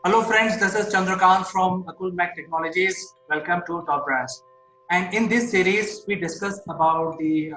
Hello friends, this is Chandrakant from Akul Mac Technologies. Welcome to Top Brass. And in this series, we discuss about the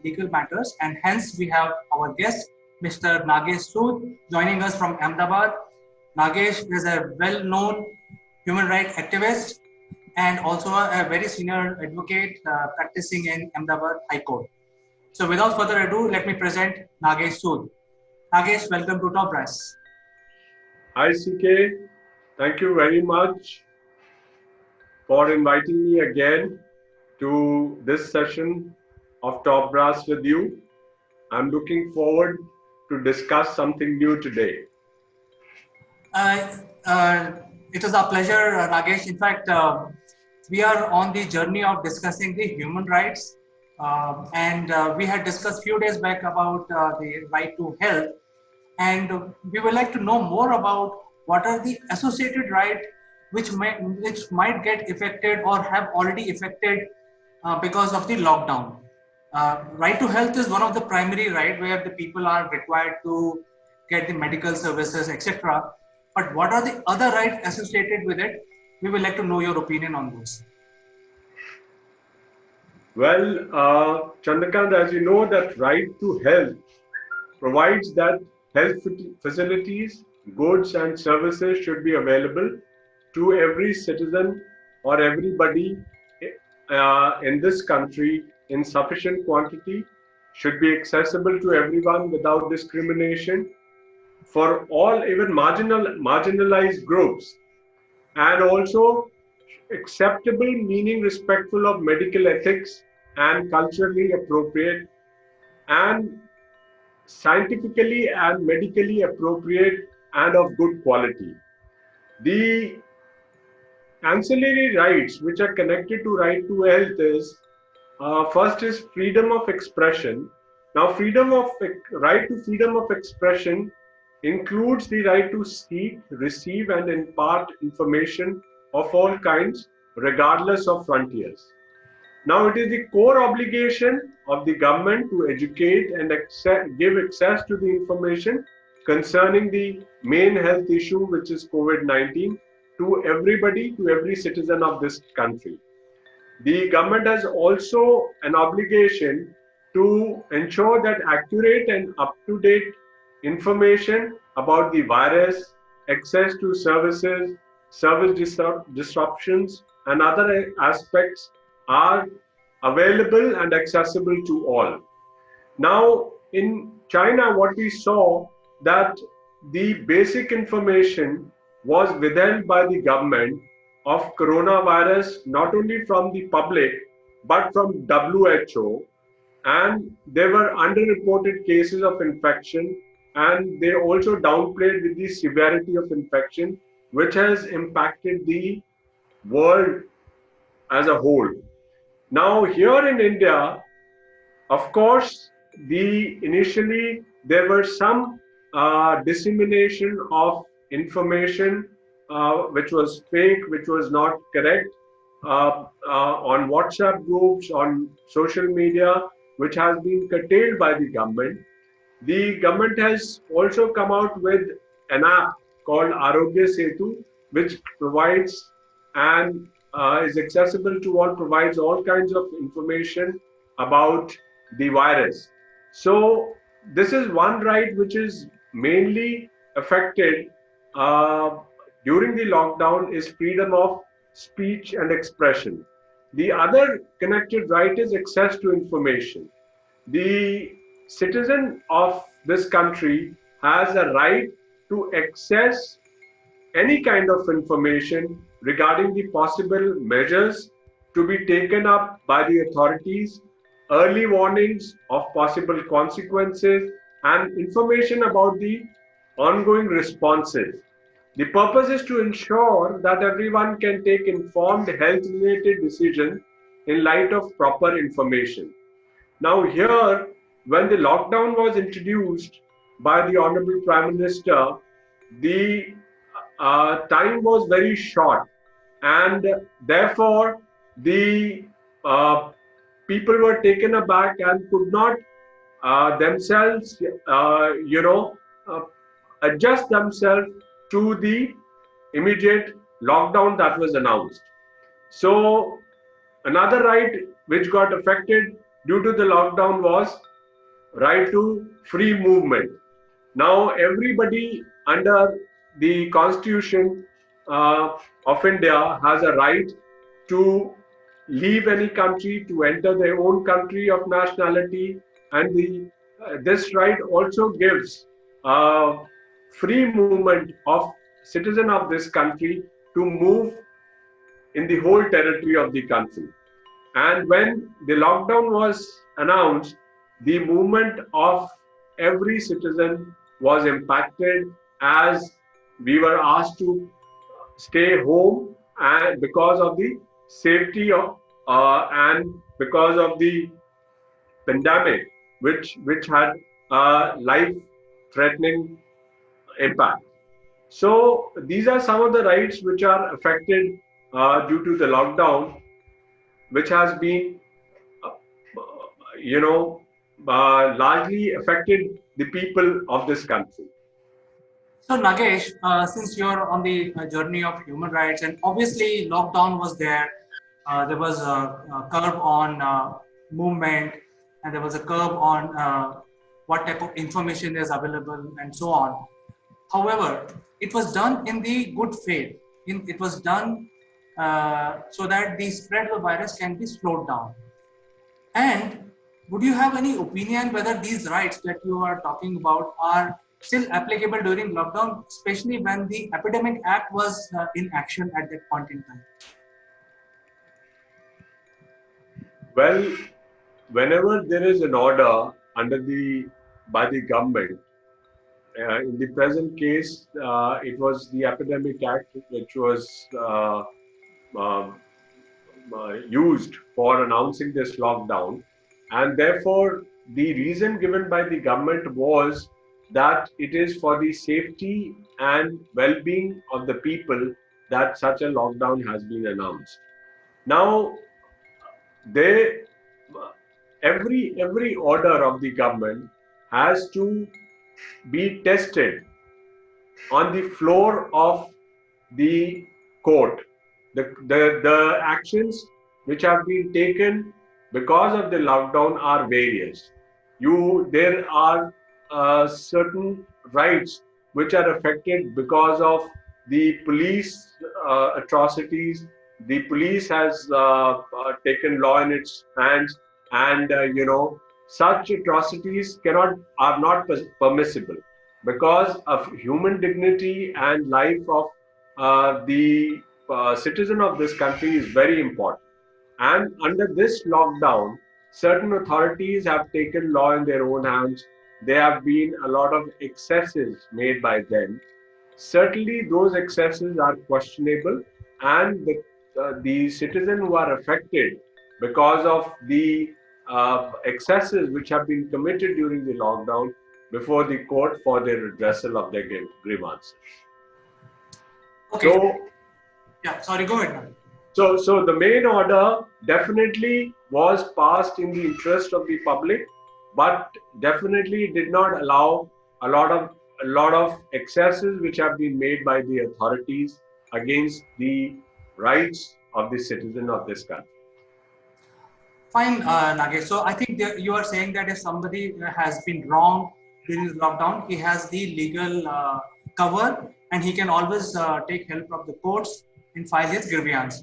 legal matters, and hence we have our guest, Mr. Nagesh Sood, joining us from Ahmadabad. Nagesh is a well-known human rights activist and also a very senior advocate practicing in Ahmadabad High Court. So without further ado, let me present Nagesh Sood. Nagesh, welcome to Top Brass. Hi CK, thank you very much for inviting me again to this session of Top Brass with you. I'm looking forward to discuss something new today. Uh, uh, it was a pleasure, Nagesh. In fact, we are on the journey of discussing the human rights, and we had discussed few days back about the right to health, and we would like to know more about what are the associated rights which might get affected or have already affected because of the lockdown. Right to health is one of the primary right where the people are required to get the medical services, etc. But what are the other rights associated with it? We would like to know your opinion on those. Well, Chandrakant, as you know, that right to health provides that health facilities, goods and services should be available to every citizen or everybody in this country in sufficient quantity, should be accessible to everyone without discrimination for all, even marginalized groups, and also acceptable, meaning respectful of medical ethics and culturally appropriate and scientifically and medically appropriate and of good quality. The ancillary rights which are connected to right to health is first is freedom of expression. Now, right to freedom of expression includes the right to seek, receive, and impart information of all kinds, regardless of frontiers. Now, it is the core obligation of the government to educate and give access to the information concerning the main health issue, which is COVID-19, to everybody, to every citizen of this country. The government has also an obligation to ensure that accurate and up-to-date information about the virus, access to services, disruptions, and other aspects are available and accessible to all. Now, in China, what we saw that the basic information was withheld by the government of coronavirus, not only from the public, but from WHO. And there were underreported cases of infection, and they also downplayed with the severity of infection, which has impacted the world as a whole. Now, here in India, of course, initially there were some dissemination of information which was fake, which was not correct, on WhatsApp groups, on social media, which has been curtailed by the government. The government has also come out with an app called Arogya Setu, which provides and is accessible to all, provides all kinds of information about the virus. So this is one right which is mainly affected during the lockdown is freedom of speech and expression. The other connected right is access to information. The citizen of this country has a right to access any kind of information regarding the possible measures to be taken up by the authorities, early warnings of possible consequences, and information about the ongoing responses. The purpose is to ensure that everyone can take informed health-related decisions in light of proper information. Now here, when the lockdown was introduced by the Honorable Prime Minister, the time was very short, and therefore the people were taken aback and could not themselves, uh, adjust themselves to the immediate lockdown that was announced. So another right which got affected due to the lockdown was right to free movement. Now everybody under the Constitution of India has a right to leave any country, to enter their own country of nationality, and this right also gives uh, free movement of citizen of this country to move in the whole territory of the country. And when the lockdown was announced, the movement of every citizen was impacted, as we were asked to stay home and because of the safety of and because of the pandemic, which had life threatening impact. So these are some of the rights which are affected due to the lockdown, which has been uh, you know, largely affected the people of this country. So Nagesh, since you're on the journey of human rights, and obviously lockdown was there, there was a curve on movement, and there was a curve on what type of information is available, and so on. However, it was done in the good faith. It was done so that the spread of the virus can be slowed down. And would you have any opinion whether these rights that you are talking about are still applicable during lockdown, especially when the Epidemic Act was in action at that point in time? Well, whenever there is an order under the by the government, in the present case, it was the Epidemic Act which was uh, used for announcing this lockdown, and therefore the reason given by the government was that it is for the safety and well-being of the people that such a lockdown has been announced. Now, they every order of the government has to be tested on the floor of the court. The actions which have been taken because of the lockdown are various. There are certain rights which are affected because of the police atrocities. The police has taken law in its hands, and such atrocities cannot are not permissible, because of human dignity and life of the citizen of this country is very important. And under this lockdown, certain authorities have taken law in their own hands. There have been a lot of excesses made by them. Certainly, those excesses are questionable, and the citizens who are affected because of the excesses which have been committed during the lockdown before the court for the redressal of their grievances. Okay. So, Yeah. Sorry. Go ahead. so the main order definitely was passed in the interest of the public, but definitely did not allow a lot of a lot of excesses which have been made by the authorities against the rights of the citizen of this country. Fine, Nagesh. So I think you are saying that if somebody has been wrong during the lockdown, he has the legal cover, and he can always take help of the courts and file his grievance.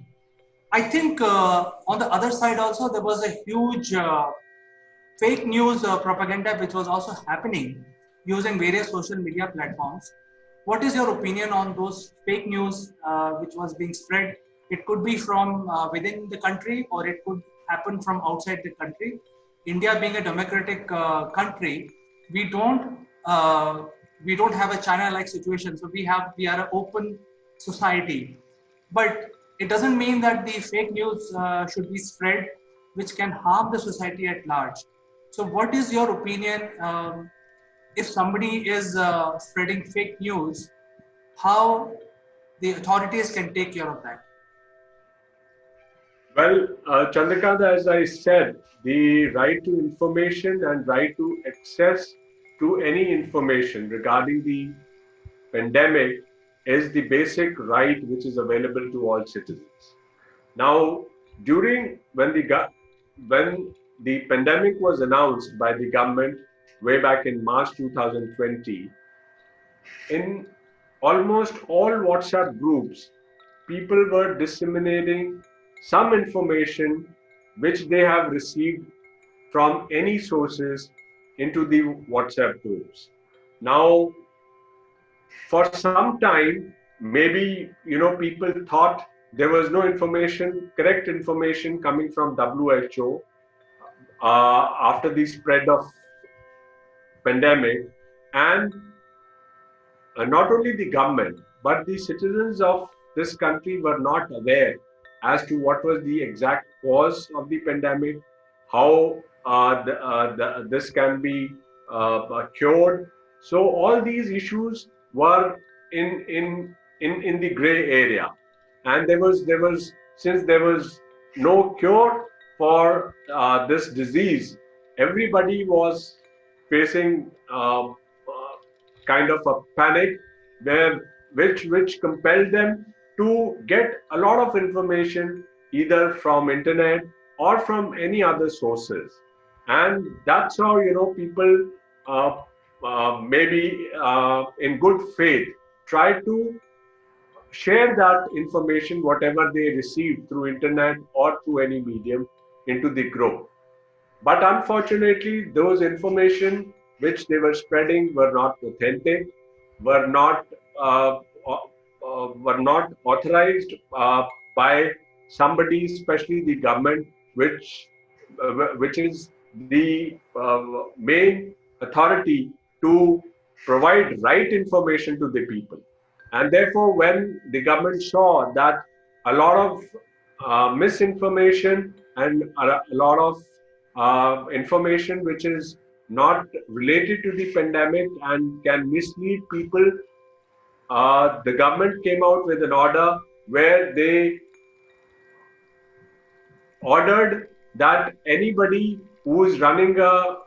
I think on the other side also there was a huge fake news propaganda which was also happening using various social media platforms. What is your opinion on those fake news which was being spread? It could be from within the country, or it could happen from outside the country. India being a democratic country, we don't uh, we don't have a China-like situation. So we are an open society, but it doesn't mean that the fake news should be spread, which can harm the society at large. So, what is your opinion? If somebody is spreading fake news, how the authorities can take care of that? Well, Chandrakant, as I said, the right to information and right to access to any information regarding the pandemic is the basic right which is available to all citizens. Now, during when the pandemic was announced by the government way back in March 2020, in almost all WhatsApp groups, people were disseminating some information which they have received from any sources into the WhatsApp groups. Now, for some time, maybe people thought there was no information, correct information coming from WHO after the spread of pandemic, and not only the government, but the citizens of this country were not aware as to what was the exact cause of the pandemic, how this can be cured. So all these issues were in the gray area, and there was since there was no cure for this disease, everybody was facing kind of a panic where which compelled them to get a lot of information either from internet or from any other sources, and that's how people uh, maybe in good faith try to share that information whatever they received through internet or through any medium into the group. But unfortunately, those information which they were spreading were not authentic, were not were not authorized by somebody, especially the government, which is the main authority to provide right information to the people. And therefore, when the government saw that a lot of misinformation and a lot of information which is not related to the pandemic and can mislead people, the government came out with an order where they ordered that anybody who is running a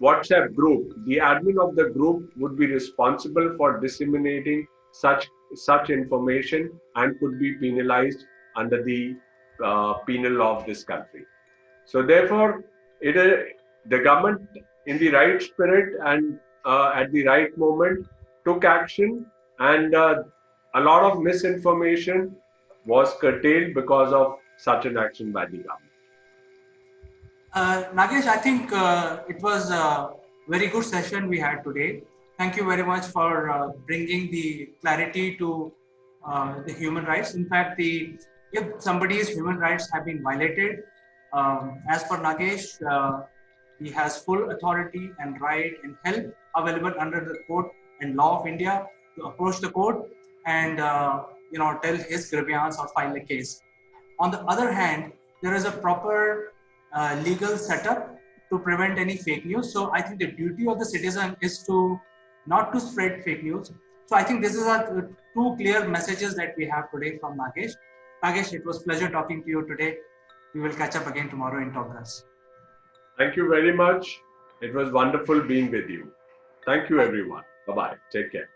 WhatsApp group, the admin of the group would be responsible for disseminating such information and could be penalized under the penal law of this country. So therefore, the government, in the right spirit and at the right moment, took action, and a lot of misinformation was curtailed because of such an action by the government. Nagesh, I think it was a very good session we had today. Thank you very much for bringing the clarity to the human rights. In fact, if somebody's human rights have been violated, as per Nagesh, he has full authority and right and help available under the court and law of India to approach the court and tell his grievance or file a case. On the other hand, there is a proper legal setup to prevent any fake news. So I think the duty of the citizen is to not to spread fake news. So I think this is two clear messages that we have today from Nagesh. Nagesh, it was pleasure talking to you today. We will catch up again tomorrow in Talkers. Thank you very much. It was wonderful being with you. Thank you, everyone. Bye-bye. Take care.